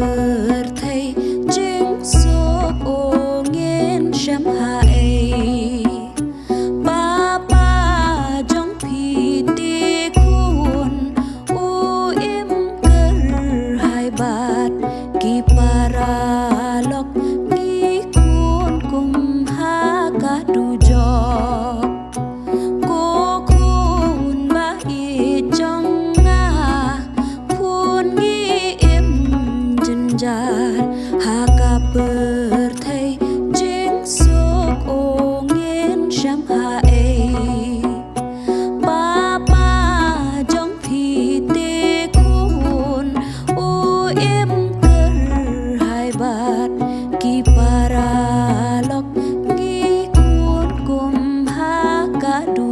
bờ thầy chính số ô nghiên xem hại ba ba trong phi đi khôn u im cơ hai bát ki para lok ki khôn cùng ha cả du jo cô khôn ba i trong nga khôn nghi im chân jar ha cả bờ thầy chính số ô nghiên xem hại ba ba trong phi tê khôn u im cơ hai bát ki para lok nghi khôn cùng ha cả du